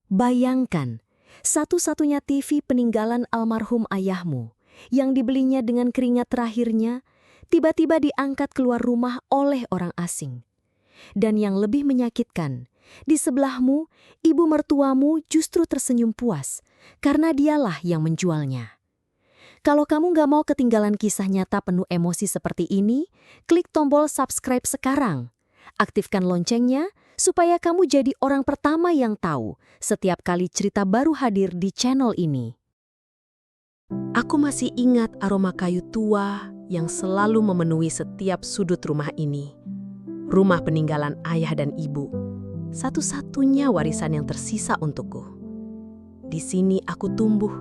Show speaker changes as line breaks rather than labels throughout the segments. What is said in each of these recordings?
Bayangkan, satu-satunya TV peninggalan almarhum ayahmu yang dibelinya dengan keringat terakhirnya tiba-tiba diangkat keluar rumah oleh orang asing. Dan yang lebih menyakitkan, di sebelahmu, ibu mertuamu justru tersenyum puas karena dialah yang menjualnya. Kalau kamu nggak mau ketinggalan kisah nyata penuh emosi seperti ini, klik tombol subscribe sekarang. Aktifkan loncengnya supaya kamu jadi orang pertama yang tahu setiap kali cerita baru hadir di channel ini.
Aku masih ingat aroma kayu tua yang selalu memenuhi setiap sudut rumah ini. Rumah peninggalan ayah dan ibu, satu-satunya warisan yang tersisa untukku. Di sini aku tumbuh,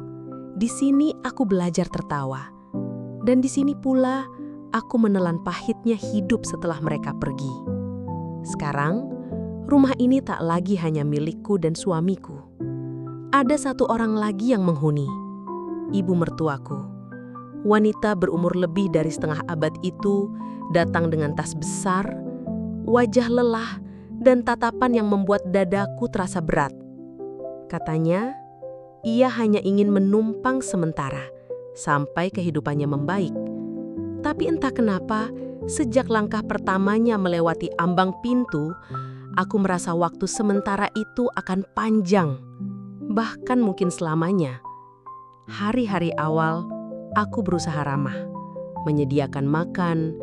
di sini aku belajar tertawa, dan di sini pula aku menelan pahitnya hidup setelah mereka pergi. Sekarang, rumah ini tak lagi hanya milikku dan suamiku. Ada satu orang lagi yang menghuni, ibu mertuaku. Wanita berumur lebih dari setengah abad itu datang dengan tas besar, wajah lelah, dan tatapan yang membuat dadaku terasa berat. Katanya, ia hanya ingin menumpang sementara, sampai kehidupannya membaik. Tapi entah kenapa, sejak langkah pertamanya melewati ambang pintu, aku merasa waktu sementara itu akan panjang, bahkan mungkin selamanya. Hari-hari awal, aku berusaha ramah, menyediakan makan,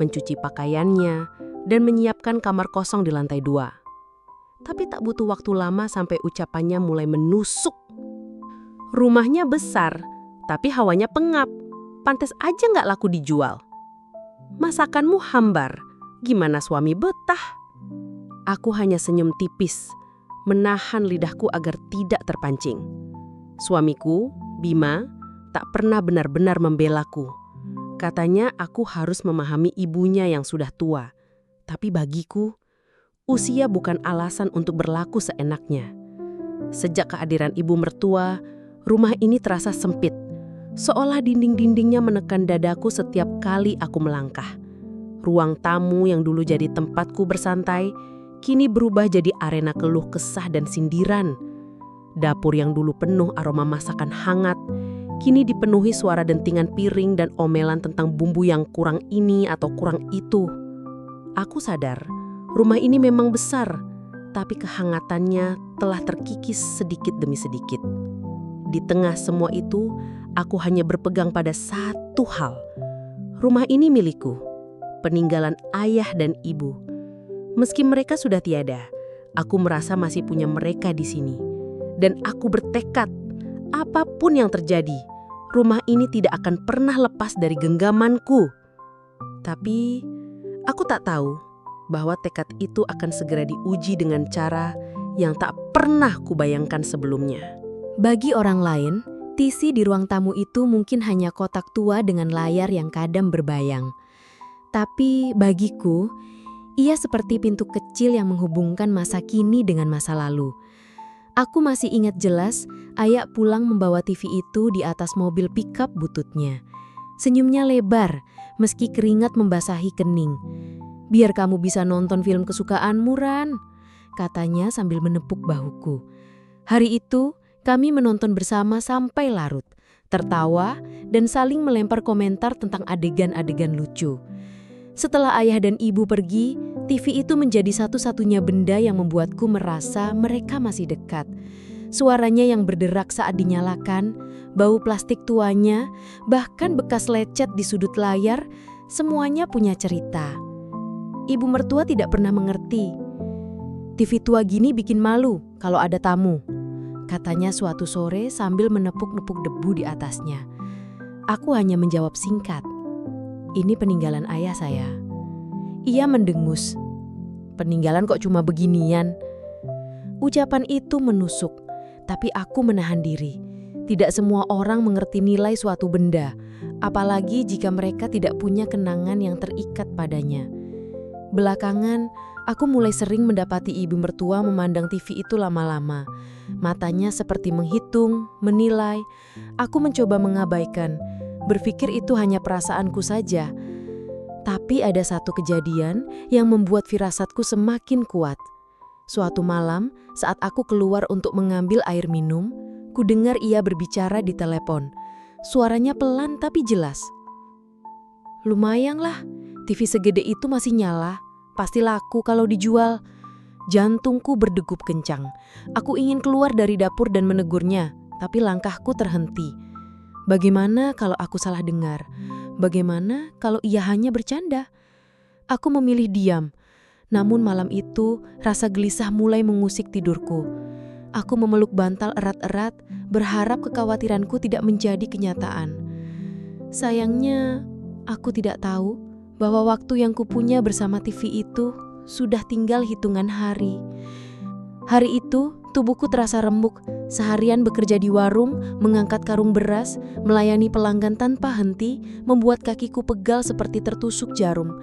mencuci pakaiannya, dan menyiapkan kamar kosong di lantai 2. Tapi tak butuh waktu lama sampai ucapannya mulai menusuk. Rumahnya besar, tapi hawanya pengap. Pantes aja nggak laku dijual. Masakanmu hambar, gimana suami betah? Aku hanya senyum tipis, menahan lidahku agar tidak terpancing. Suamiku, Bima, tak pernah benar-benar membelaku. Katanya aku harus memahami ibunya yang sudah tua. Tapi bagiku, usia bukan alasan untuk berlaku seenaknya. Sejak kehadiran ibu mertua, rumah ini terasa sempit. Seolah dinding-dindingnya menekan dadaku setiap kali aku melangkah. Ruang tamu yang dulu jadi tempatku bersantai, kini berubah jadi arena keluh kesah dan sindiran. Dapur yang dulu penuh aroma masakan hangat, kini dipenuhi suara dentingan piring dan omelan tentang bumbu yang kurang ini atau kurang itu. Aku sadar, rumah ini memang besar, tapi kehangatannya telah terkikis sedikit demi sedikit. Di tengah semua itu, aku hanya berpegang pada satu hal. Rumah ini milikku, peninggalan ayah dan ibu. Meski mereka sudah tiada, aku merasa masih punya mereka di sini. Dan aku bertekad, apapun yang terjadi, rumah ini tidak akan pernah lepas dari genggamanku. Tapi aku tak tahu bahwa tekad itu akan segera diuji dengan cara yang tak pernah kubayangkan sebelumnya.
Bagi orang lain, TV di ruang tamu itu mungkin hanya kotak tua dengan layar yang kadang berbayang. Tapi bagiku, ia seperti pintu kecil yang menghubungkan masa kini dengan masa lalu. Aku masih ingat jelas ayah pulang membawa TV itu di atas mobil pickup bututnya. Senyumnya lebar, meski keringat membasahi kening. "Biar kamu bisa nonton film kesukaanmu, Ran," katanya sambil menepuk bahuku. Hari itu, kami menonton bersama sampai larut, tertawa dan saling melempar komentar tentang adegan-adegan lucu. Setelah ayah dan ibu pergi, TV itu menjadi satu-satunya benda yang membuatku merasa mereka masih dekat. Suaranya yang berderak saat dinyalakan, bau plastik tuanya, bahkan bekas lecet di sudut layar, semuanya punya cerita. Ibu mertua tidak pernah mengerti. "TV tua gini bikin malu kalau ada tamu," katanya suatu sore sambil menepuk-nepuk debu di atasnya. Aku hanya menjawab singkat, "Ini peninggalan ayah saya." Ia mendengus. "Peninggalan kok cuma beginian?" Ucapan itu menusuk, tapi aku menahan diri. Tidak semua orang mengerti nilai suatu benda, apalagi jika mereka tidak punya kenangan yang terikat padanya. Belakangan, aku mulai sering mendapati ibu mertua memandang TV itu lama-lama. Matanya seperti menghitung, menilai. Aku mencoba mengabaikan, berpikir itu hanya perasaanku saja. Tapi ada satu kejadian yang membuat firasatku semakin kuat.
Suatu malam, saat aku keluar untuk mengambil air minum, ku dengar ia berbicara di telepon. Suaranya pelan tapi jelas. Lumayan lah, TV segede itu masih nyala. Pasti laku kalau dijual. Jantungku berdegup kencang. Aku ingin keluar dari dapur dan menegurnya, tapi langkahku terhenti. Bagaimana kalau aku salah dengar? Bagaimana kalau ia hanya bercanda? Aku memilih diam. Namun malam itu, rasa gelisah mulai mengusik tidurku. Aku memeluk bantal erat-erat, berharap kekhawatiranku tidak menjadi kenyataan. Sayangnya, aku tidak tahu bahwa waktu yang kupunya bersama TV itu sudah tinggal hitungan hari. Hari itu, tubuhku terasa remuk. Seharian bekerja di warung, mengangkat karung beras, melayani pelanggan tanpa henti, membuat kakiku pegal seperti tertusuk jarum.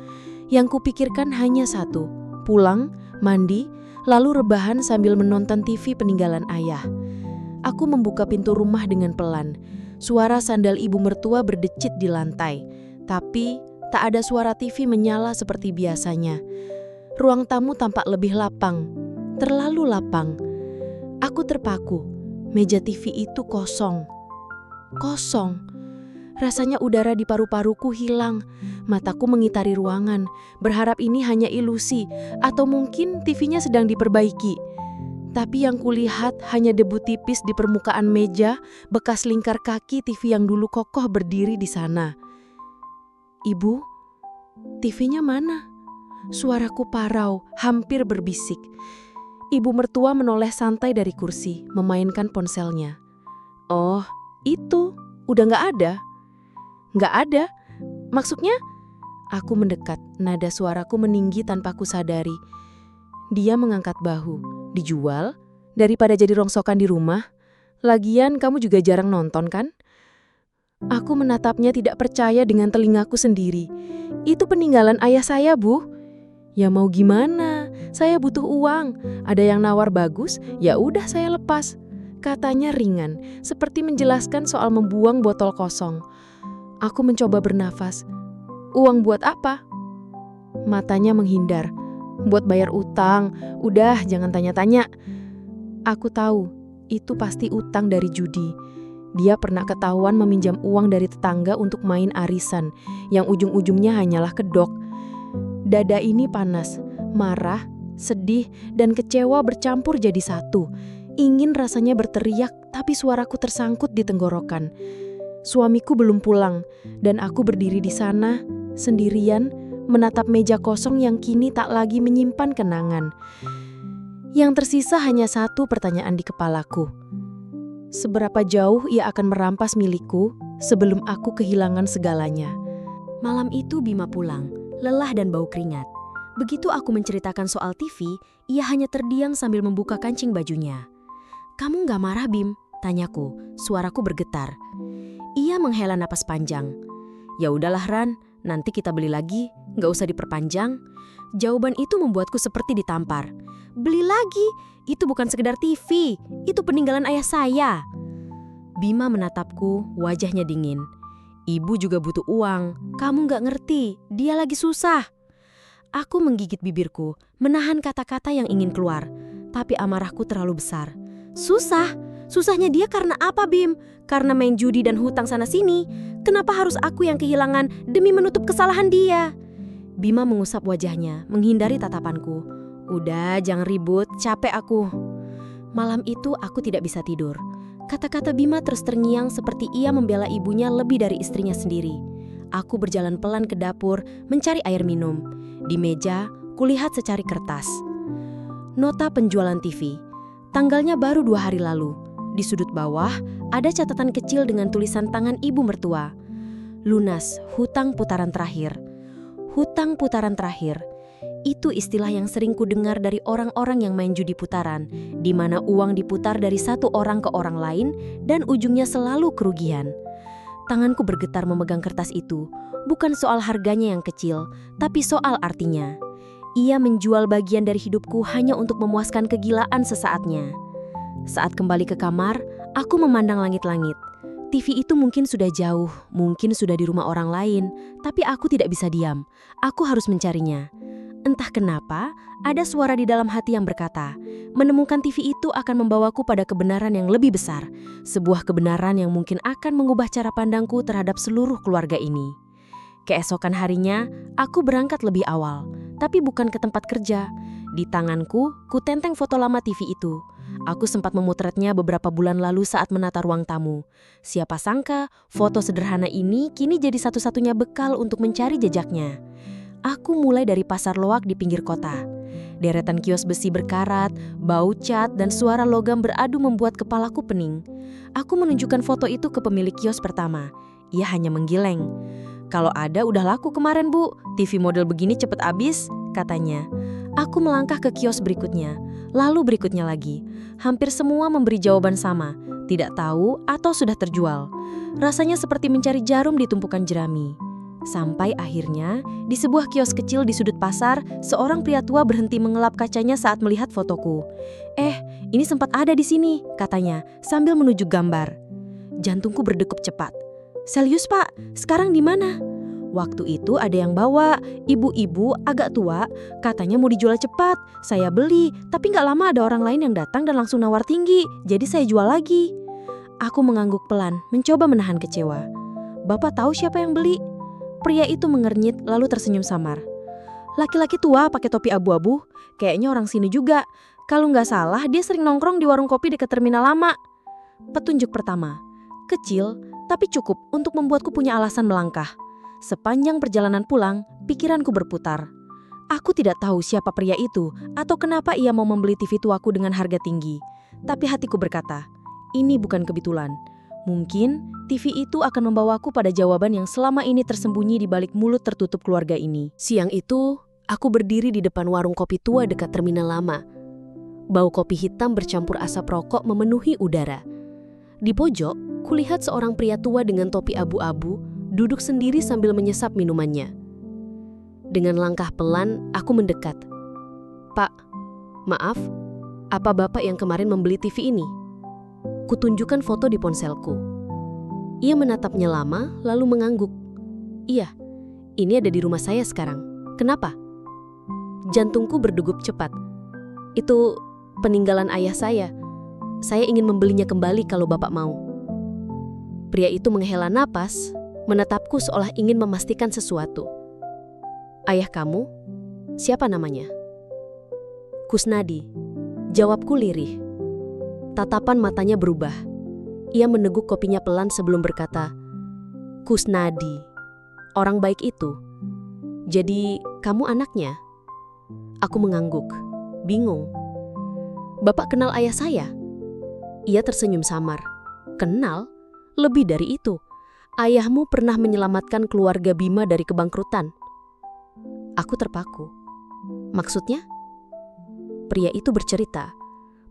Yang kupikirkan hanya satu, pulang, mandi, lalu rebahan sambil menonton TV peninggalan ayah. Aku membuka pintu rumah dengan pelan. Suara sandal ibu mertua berdecit di lantai. Tapi tak ada suara TV menyala seperti biasanya. Ruang tamu tampak lebih lapang. Terlalu lapang. Aku terpaku. Meja TV itu kosong. Kosong. Rasanya udara di paru-paruku hilang. Mataku mengitari ruangan, berharap ini hanya ilusi atau mungkin TV-nya sedang diperbaiki. Tapi yang kulihat hanya debu tipis di permukaan meja, bekas lingkar kaki TV yang dulu kokoh berdiri di sana. Ibu, TV-nya mana? Suaraku parau, hampir berbisik. Ibu mertua menoleh santai dari kursi, memainkan ponselnya. Oh, itu, udah gak ada. Gak ada? Maksudnya? Aku mendekat, nada suaraku meninggi tanpa ku sadari. Dia mengangkat bahu. Dijual? Daripada jadi rongsokan di rumah? Lagian kamu juga jarang nonton kan? Aku menatapnya tidak percaya dengan telingaku sendiri. Itu peninggalan ayah saya, Bu. Ya mau gimana? Saya butuh uang. Ada yang nawar bagus, ya udah saya lepas. Katanya ringan, seperti menjelaskan soal membuang botol kosong. Aku mencoba bernafas. Uang buat apa? Matanya menghindar. Buat bayar utang. Udah, jangan tanya-tanya. Aku tahu, itu pasti utang dari judi. Dia pernah ketahuan meminjam uang dari tetangga untuk main arisan, yang ujung-ujungnya hanyalah kedok. Dada ini panas, marah, sedih, dan kecewa bercampur jadi satu. Ingin rasanya berteriak, tapi suaraku tersangkut di tenggorokan. Suamiku belum pulang, dan aku berdiri di sana, sendirian, menatap meja kosong yang kini tak lagi menyimpan kenangan. Yang tersisa hanya satu pertanyaan di kepalaku. Seberapa jauh ia akan merampas milikku sebelum aku kehilangan segalanya?
Malam itu Bima pulang, lelah dan bau keringat. Begitu aku menceritakan soal TV, ia hanya terdiam sambil membuka kancing bajunya. "Kamu gak marah, Bim?" tanyaku, suaraku bergetar. Ia menghela napas panjang. "Ya udahlah Ran, nanti kita beli lagi, gak usah diperpanjang." Jawaban itu membuatku seperti ditampar. "Beli lagi? Itu bukan sekedar TV, itu peninggalan ayah saya." Bima menatapku, wajahnya dingin. "Ibu juga butuh uang, kamu gak ngerti, dia lagi susah." Aku menggigit bibirku, menahan kata-kata yang ingin keluar. Tapi amarahku terlalu besar. "Susah? Susahnya dia karena apa, Bim? Karena main judi dan hutang sana-sini? Kenapa harus aku yang kehilangan demi menutup kesalahan dia?" Bima mengusap wajahnya, menghindari tatapanku. "Udah, jangan ribut, capek aku." Malam itu aku tidak bisa tidur. Kata-kata Bima terus terngiang seperti ia membela ibunya lebih dari istrinya sendiri. Aku berjalan pelan ke dapur, mencari air minum. Di meja, kulihat secari kertas. Nota penjualan TV. Tanggalnya baru 2 hari lalu. Di sudut bawah, ada catatan kecil dengan tulisan tangan ibu mertua. Lunas, hutang putaran terakhir. Hutang putaran terakhir. Itu istilah yang sering kudengar dari orang-orang yang main judi putaran, di mana uang diputar dari satu orang ke orang lain dan ujungnya selalu kerugian. Tanganku bergetar memegang kertas itu, bukan soal harganya yang kecil, tapi soal artinya. Ia menjual bagian dari hidupku hanya untuk memuaskan kegilaan sesaatnya. Saat kembali ke kamar, aku memandang langit-langit. TV itu mungkin sudah jauh, mungkin sudah di rumah orang lain, tapi aku tidak bisa diam. Aku harus mencarinya.
Entah kenapa, ada suara di dalam hati yang berkata, menemukan TV itu akan membawaku pada kebenaran yang lebih besar. Sebuah kebenaran yang mungkin akan mengubah cara pandangku terhadap seluruh keluarga ini. Keesokan harinya, aku berangkat lebih awal, tapi bukan ke tempat kerja. Di tanganku, ku tenteng foto lama TV itu. Aku sempat memotretnya beberapa bulan lalu saat menata ruang tamu. Siapa sangka, foto sederhana ini kini jadi satu-satunya bekal untuk mencari jejaknya. Aku mulai dari pasar loak di pinggir kota. Deretan kios besi berkarat, bau cat, dan suara logam beradu membuat kepalaku pening. Aku menunjukkan foto itu ke pemilik kios pertama. Ia hanya menggeleng. "Kalau ada udah laku kemarin, Bu. TV model begini cepet habis," katanya. Aku melangkah ke kios berikutnya, lalu berikutnya lagi. Hampir semua memberi jawaban sama, tidak tahu atau sudah terjual. Rasanya seperti mencari jarum di tumpukan jerami. Sampai akhirnya, di sebuah kios kecil di sudut pasar, seorang pria tua berhenti mengelap kacanya saat melihat fotoku. Ini sempat ada di sini," katanya, sambil menunjuk gambar. Jantungku berdegup cepat. "Serius, Pak? Sekarang di mana?" "Waktu itu ada yang bawa, ibu-ibu agak tua, katanya mau dijual cepat. Saya beli, tapi nggak lama ada orang lain yang datang dan langsung nawar tinggi, jadi saya jual lagi." Aku mengangguk pelan, mencoba menahan kecewa. "Bapak tahu siapa yang beli?" Pria itu mengernyit lalu tersenyum samar. "Laki-laki tua pakai topi abu-abu, kayaknya orang sini juga. Kalau nggak salah dia sering nongkrong di warung kopi dekat terminal lama." Petunjuk pertama, kecil tapi cukup untuk membuatku punya alasan melangkah. Sepanjang perjalanan pulang, pikiranku berputar. Aku tidak tahu siapa pria itu atau kenapa ia mau membeli TV tuaku dengan harga tinggi. Tapi hatiku berkata, ini bukan kebetulan. Mungkin TV itu akan membawaku pada jawaban yang selama ini tersembunyi di balik mulut tertutup keluarga ini. Siang itu, aku berdiri di depan warung kopi tua dekat terminal lama. Bau kopi hitam bercampur asap rokok memenuhi udara. Di pojok, kulihat seorang pria tua dengan topi abu-abu duduk sendiri sambil menyesap minumannya. Dengan langkah pelan, aku mendekat. "Pak, maaf, apa Bapak yang kemarin membeli TV ini?" Kutunjukkan foto di ponselku. Ia menatapnya lama, lalu mengangguk. "Iya, ini ada di rumah saya sekarang. Kenapa?" Jantungku berdegup cepat. "Itu peninggalan ayah saya. Saya ingin membelinya kembali kalau Bapak mau." Pria itu menghela napas, menatapku seolah ingin memastikan sesuatu. "Ayah kamu? Siapa namanya?" "Kusnadi," jawabku lirih. Tatapan matanya berubah. Ia meneguk kopinya pelan sebelum berkata, "Kusnadi, orang baik itu. Jadi kamu anaknya?" Aku mengangguk, bingung. "Bapak kenal ayah saya?" Ia tersenyum samar. "Kenal? Lebih dari itu. Ayahmu pernah menyelamatkan keluarga Bima dari kebangkrutan." Aku terpaku. "Maksudnya?" Pria itu bercerita.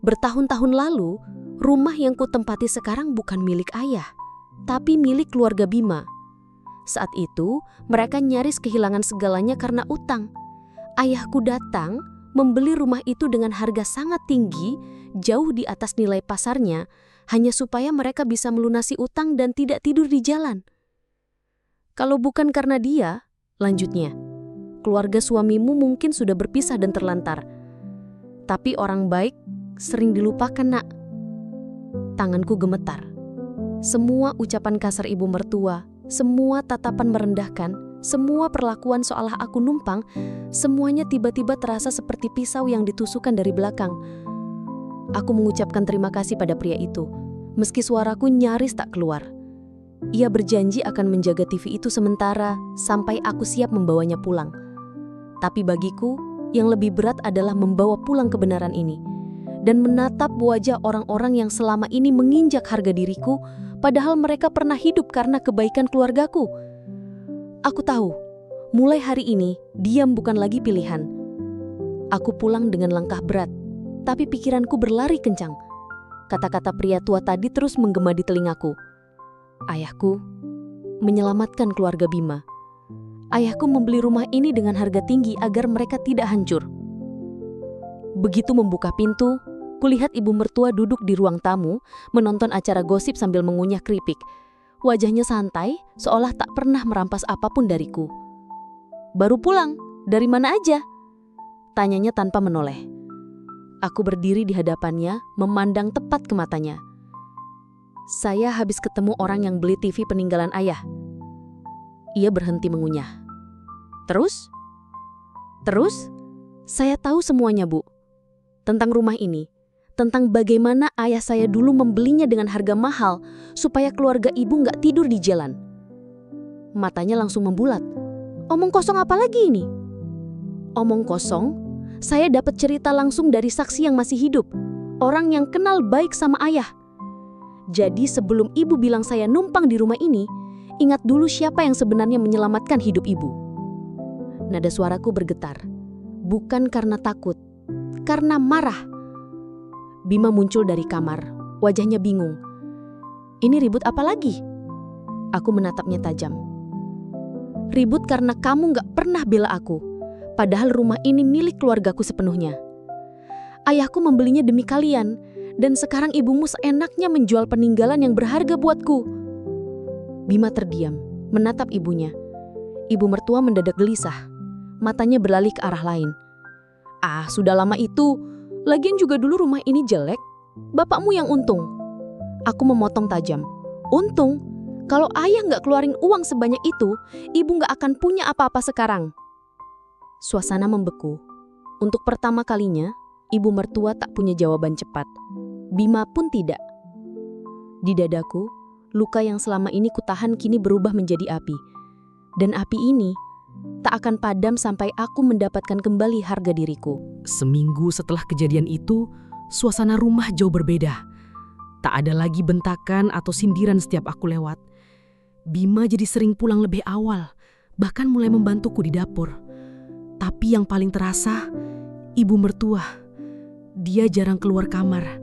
Bertahun-tahun lalu, rumah yang kutempati sekarang bukan milik ayah, tapi milik keluarga Bima. Saat itu, mereka nyaris kehilangan segalanya karena utang. Ayahku datang, membeli rumah itu dengan harga sangat tinggi, jauh di atas nilai pasarnya, hanya supaya mereka bisa melunasi utang dan tidak tidur di jalan. "Kalau bukan karena dia," lanjutnya, "keluarga suamimu mungkin sudah berpisah dan terlantar. Tapi orang baik sering dilupakan, Nak." Tanganku gemetar. Semua ucapan kasar ibu mertua, semua tatapan merendahkan, semua perlakuan seolah aku numpang, semuanya tiba-tiba terasa seperti pisau yang ditusukkan dari belakang. Aku mengucapkan terima kasih pada pria itu, meski suaraku nyaris tak keluar. Ia berjanji akan menjaga TV itu sementara sampai aku siap membawanya pulang. Tapi bagiku, yang lebih berat adalah membawa pulang kebenaran ini dan menatap wajah orang-orang yang selama ini menginjak harga diriku, padahal mereka pernah hidup karena kebaikan keluargaku. Aku tahu, mulai hari ini, diam bukan lagi pilihan. Aku pulang dengan langkah berat, tapi pikiranku berlari kencang. Kata-kata pria tua tadi terus menggema di telingaku. Ayahku menyelamatkan keluarga Bima. Ayahku membeli rumah ini dengan harga tinggi agar mereka tidak hancur. Begitu membuka pintu, kulihat ibu mertua duduk di ruang tamu, menonton acara gosip sambil mengunyah keripik. Wajahnya santai, seolah tak pernah merampas apapun dariku. "Baru pulang? Dari mana aja?"
tanyanya tanpa menoleh. Aku berdiri di hadapannya, memandang tepat ke matanya. Saya habis ketemu orang yang beli TV peninggalan ayah. Ia berhenti mengunyah. Terus? Terus? Saya tahu semuanya, Bu. Tentang rumah ini. Tentang bagaimana ayah saya dulu membelinya dengan harga mahal supaya keluarga ibu nggak tidur di jalan. Matanya langsung membulat. Omong kosong apa lagi ini? Omong kosong? Saya dapat cerita langsung dari saksi yang masih hidup. Orang yang kenal baik sama ayah. Jadi sebelum ibu bilang saya numpang di rumah ini, ingat dulu siapa yang sebenarnya menyelamatkan hidup ibu. Nada suaraku bergetar. Bukan karena takut, karena marah. Bima muncul dari kamar, wajahnya bingung. Ini ribut apa lagi? Aku menatapnya tajam. Ribut karena kamu gak pernah bela aku, padahal rumah ini milik keluargaku sepenuhnya. Ayahku membelinya demi kalian, dan sekarang ibumu seenaknya menjual peninggalan yang berharga buatku. Bima terdiam, menatap ibunya. Ibu mertua mendadak gelisah, matanya beralih ke arah lain. Ah, sudah lama itu. Lagian juga dulu rumah ini jelek. Bapakmu yang untung. Aku memotong tajam. Untung? Kalau ayah nggak keluarin uang sebanyak itu, ibu nggak akan punya apa-apa sekarang. Suasana membeku. Untuk pertama kalinya, ibu mertua tak punya jawaban cepat. Bima pun tidak. Di dadaku, luka yang selama ini kutahan kini berubah menjadi api. Dan api ini tak akan padam sampai aku mendapatkan kembali harga diriku.
Seminggu setelah kejadian itu, suasana rumah jauh berbeda. Tak ada lagi bentakan atau sindiran setiap aku lewat. Bima jadi sering pulang lebih awal, bahkan mulai membantuku di dapur. Tapi yang paling terasa, ibu mertua. Dia jarang keluar kamar,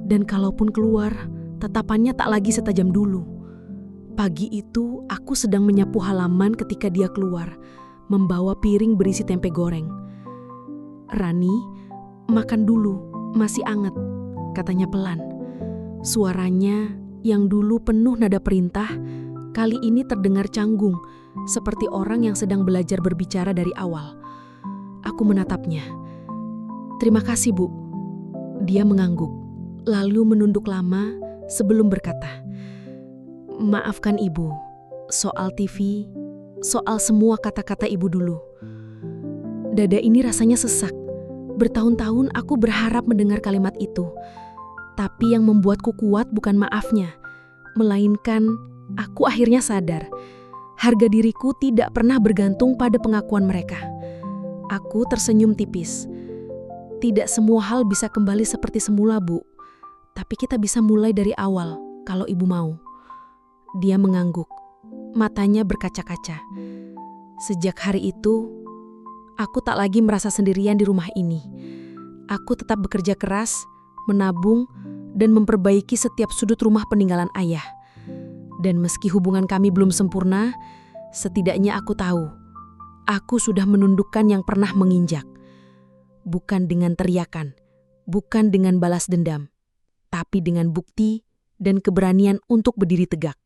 dan kalaupun keluar, tatapannya tak lagi setajam dulu. Pagi itu, aku sedang menyapu halaman ketika dia keluar, membawa piring berisi tempe goreng. "Rani, makan dulu, masih anget," katanya pelan. Suaranya yang dulu penuh nada perintah, kali ini terdengar canggung, seperti orang yang sedang belajar berbicara dari awal. Aku menatapnya. "Terima kasih, Bu." Dia mengangguk, lalu menunduk lama sebelum berkata, "Maafkan Ibu, soal TV, soal semua kata-kata Ibu dulu." Dada ini rasanya sesak. Bertahun-tahun aku berharap mendengar kalimat itu. Tapi yang membuatku kuat bukan maafnya, melainkan aku akhirnya sadar. Harga diriku tidak pernah bergantung pada pengakuan mereka. Aku tersenyum tipis. Tidak semua hal bisa kembali seperti semula, Bu. Tapi kita bisa mulai dari awal, kalau Ibu mau. Dia mengangguk. Matanya berkaca-kaca. Sejak hari itu, aku tak lagi merasa sendirian di rumah ini. Aku tetap bekerja keras, menabung, dan memperbaiki setiap sudut rumah peninggalan ayah. Dan meski hubungan kami belum sempurna, setidaknya aku tahu, aku sudah menundukkan yang pernah menginjak. Bukan dengan teriakan, bukan dengan balas dendam, tapi dengan bukti dan keberanian untuk berdiri tegak.